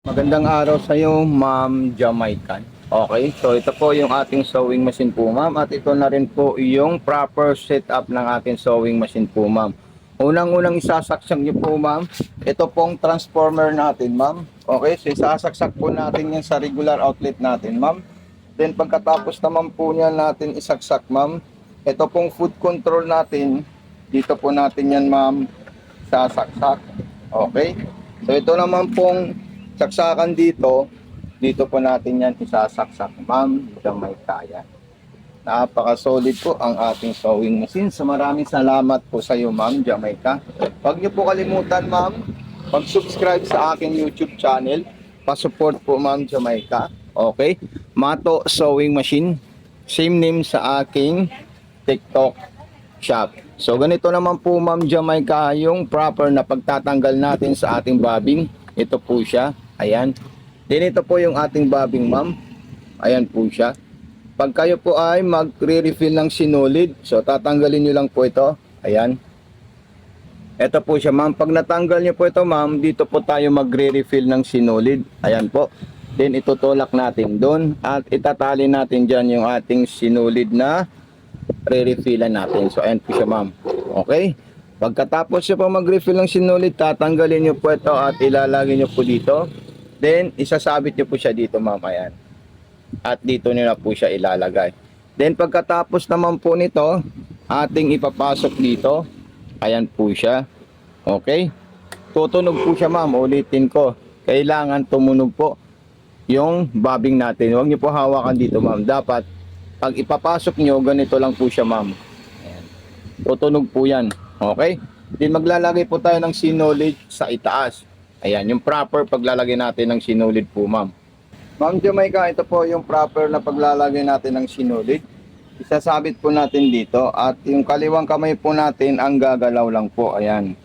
Magandang araw sa iyo, Ma'am Jamaican. Okay, so ito po yung ating sewing machine po, ma'am. At ito na rin po yung proper setup ng ating sewing machine po, ma'am. Unang-unang isasaksak niyo po, ma'am. Ito pong transformer natin, ma'am. Okay, so isasaksak po natin yan sa regular outlet natin, ma'am. Then pagkatapos naman po niyan natin isaksak, ma'am. Ito pong food control natin. Dito po natin yan, ma'am, sasaksak. Okay. So ito naman pong saksakan dito po natin yan isasaksak, ma'am, may kaya. Napaka-solid po ang ating sewing machine. So maraming salamat po sa iyo, ma'am Jamaica. Huwag niyo po kalimutan, ma'am, mag-subscribe sa aking YouTube channel. Pa-support po, ma'am Jamaica. Okay? Mato Sewing Machine. Same name sa aking TikTok shop. So ganito naman po, ma'am Jamaica, yung proper na pagtatanggal natin sa ating bobbing. Ito po siya. Ayan. Then ito po yung ating bobbing, ma'am. Ayan po siya. Pag kayo po ay magre-refill ng sinulid, so tatanggalin nyo lang po ito. Ayan. Ito po siya, ma'am. Pag natanggal nyo po ito, ma'am, dito po tayo magre-refill ng sinulid. Ayan po. Then itutulak natin doon at itatali natin dyan yung ating sinulid na re-refillan natin. So ayan po siya, ma'am. Okay. Pagkatapos nyo po mag-refill ng sinulid, tatanggalin nyo po ito at ilalagay nyo po dito. Then isasabit nyo po siya dito, ma'am. Ayan. At dito nyo na po siya ilalagay. Then pagkatapos naman po nito, ating ipapasok dito. Ayan po siya. Okay. Tutunog po siya, ma'am. Ulitin ko. Kailangan tumunog po yung bobbing natin. Huwag nyo po hawakan dito, ma'am. Dapat pag ipapasok nyo, ganito lang po siya, ma'am. Ayan. Tutunog po yan. Okay. Then maglalagay po tayo ng sinulid sa itaas. Ayan, yung proper paglalagay natin ng sinulid po, ma'am. Ma'am Jamaica, ito po yung proper na paglalagay natin ng sinulid. Isasabit po natin dito at yung kaliwang kamay po natin ang gagalaw lang po. Ayan.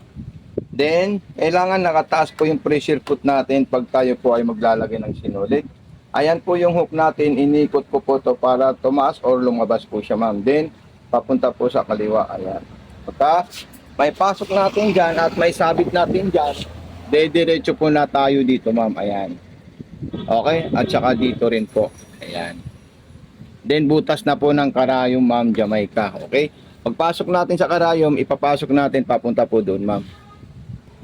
Then, kailangan nakataas po yung pressure foot natin pag tayo po ay maglalagay ng sinulid. Ayan po yung hook natin, inikot ko po to para tumaas or lumabas po siya, ma'am. Then, papunta po sa kaliwa. Ayan. Pagka may pasok natin dyan at may sabit natin dyan, diretso po na tayo dito, ma'am. Ayan. Okay? At saka dito rin po. Ayan. Then butas na po ng karayom, ma'am Jamaica. Okay? Pagpasok natin sa karayom, ipapasok natin papunta po doon, ma'am.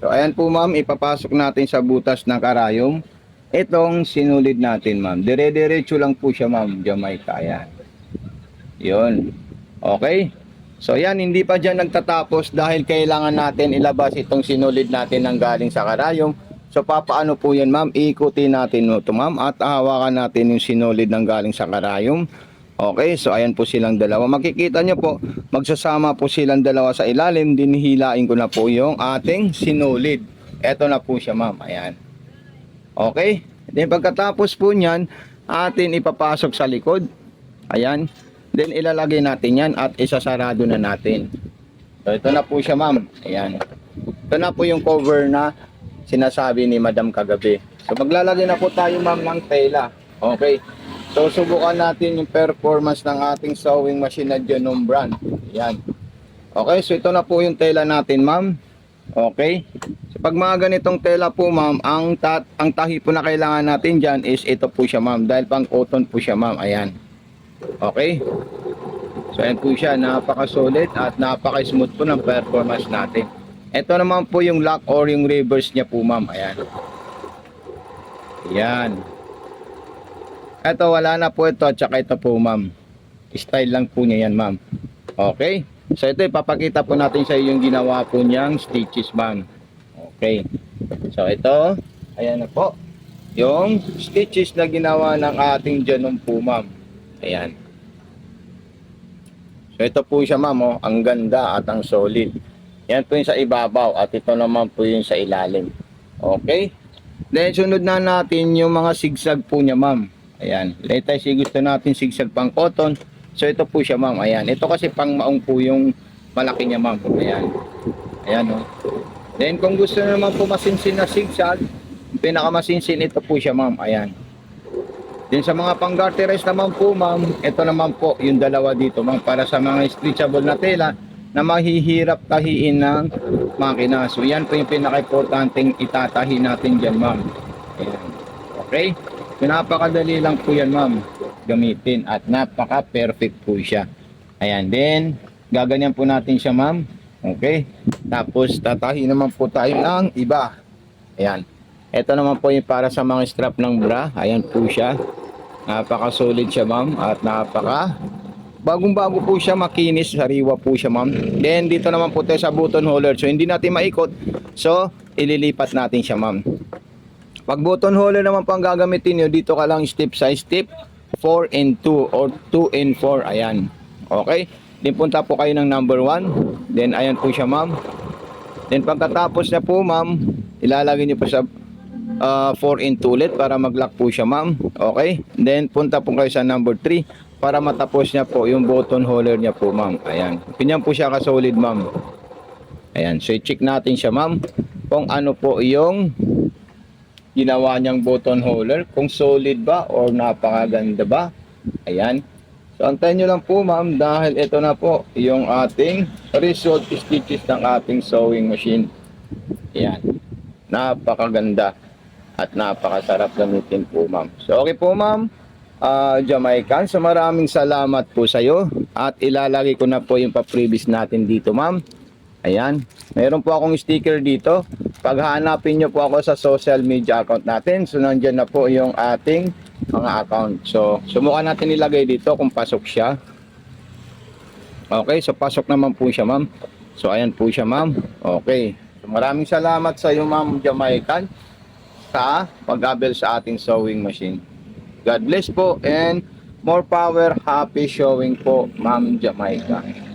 So ayan po, ma'am, ipapasok natin sa butas ng karayom itong sinulid natin, ma'am. Dire-diretso lang po siya, ma'am Jamaica. Ayan. Yun. Okay? So yan, hindi pa dyan nagtatapos dahil kailangan natin ilabas itong sinulid natin ng galing sa karayom. So papaano po yan, ma'am? Ikutin natin ito, ma'am, at hawakan natin yung sinulid ng galing sa karayom. Okay, so ayan po silang dalawa. Makikita nyo po, magsasama po silang dalawa sa ilalim. Dinihilain ko na po yung ating sinulid. Eto na po siya, ma'am. Ayan. Okay, then pagkatapos po nyan, atin ipapasok sa likod. Ayan. Then ilalagay natin yan at isasarado na natin. So ito na po siya, ma'am. Ayan. Ito na po yung cover na sinasabi ni Madam kagabi. So maglalagay na po tayo, ma'am, ng tela. Okay. So subukan natin yung performance ng ating sewing machine na Genome brand. Ayan. Okay, so ito na po yung tela natin, ma'am. Okay. So pag mga ganitong tela po, ma'am, ang tahi po na kailangan natin dyan is ito po siya, ma'am. Dahil pang cotton po siya, ma'am. Ayan. Okay. So ayan po siya, napaka-solid at napaka-smooth po ng performance natin. Ito naman po yung lock or yung reverse niya po, ma'am. Ayan. Ayan. Ito, wala na po ito at saka ito po, ma'am. Style lang po niya yan, ma'am. Okay. So ito, ipapakita po natin sa iyo yung ginawa po niyang stitches, ma'am. Okay. So ito, ayan na po. Yung stitches na ginawa ng ating Genome po, ma'am. Ayan. So ito po siya, ma'am, oh. Ang ganda at ang solid. Yan po yung sa ibabaw at ito naman po yung sa ilalim. Okay? Then sunod na natin yung mga sigsag po niya, ma'am. Ayan. Let's say gusto natin sigsag pang cotton. So ito po siya, ma'am. Ayan. Ito kasi pang maong po yung malaki niya, ma'am. Ayan. Ayan, oh. Then kung gusto naman po masinsin na sigsag, pinakamasinsin ito po siya, ma'am. Ayan. Din sa mga pang-garterize naman po, ma'am, ito naman po yung dalawa dito, ma'am, para sa mga stretchable na tela na mahihirap tahiin ng makina. So yan po yung pinaka-importanting itatahi natin dyan, ma'am. Ayan. Okay? So, napakadali lang po yan, ma'am, gamitin at napaka-perfect po siya. Ayan, then, gaganyan po natin siya, ma'am. Okay? Tapos, tatahi naman po tayo ng iba. Ayan. Ito naman po yung para sa mga strap ng bra. Ayan po siya. Napaka-solid siya, ma'am. At bagong-bago po siya, makinis, sariwa po siya, ma'am. Then dito naman po tayo sa button holder. So hindi natin maikot. So ililipat natin siya, ma'am. Pag button holder naman po ang gagamitin niyo, dito ka lang step size, step 4 and 2 or 2 and 4. Ayan. Okay? Then punta po kayo ng number 1. Then ayan po siya, ma'am. Then pagkatapos niya po, ma'am, ilalagay niyo po sa 4 and 2 ulit para mag-lock po siya, ma'am. Okay? Then punta po kayo sa number 3 para matapos niya po yung button holder niya po, ma'am. Ayan. Ganyan po siya ka-solid, ma'am. Ayan. So i-check natin siya, ma'am, kung ano po yung ginawa niyang button holder, kung solid ba or napakaganda ba. Ayan. So antayin nyo lang po, ma'am, dahil ito na po yung ating result stitches ng ating sewing machine. Ayan. Napakaganda at napakasarap gamitin po, ma'am. So okay po, ma'am, Jamaican. So maraming salamat po sa iyo at ilalagay ko na po yung pa-previous natin dito, ma'am. Ayan. Meron po akong sticker dito. Pag hanapin nyo po ako sa social media account natin, so nandiyan na po yung ating mga account. So subukan natin ilagay dito kung pasok siya. Okay, so pasok naman po siya, ma'am. So ayan po siya, ma'am. Okay. So, maraming salamat sa iyo, ma'am Jamaican, sa pag-abel sa ating sewing machine. God bless po and more power, happy showing po, ma'am Jamaica.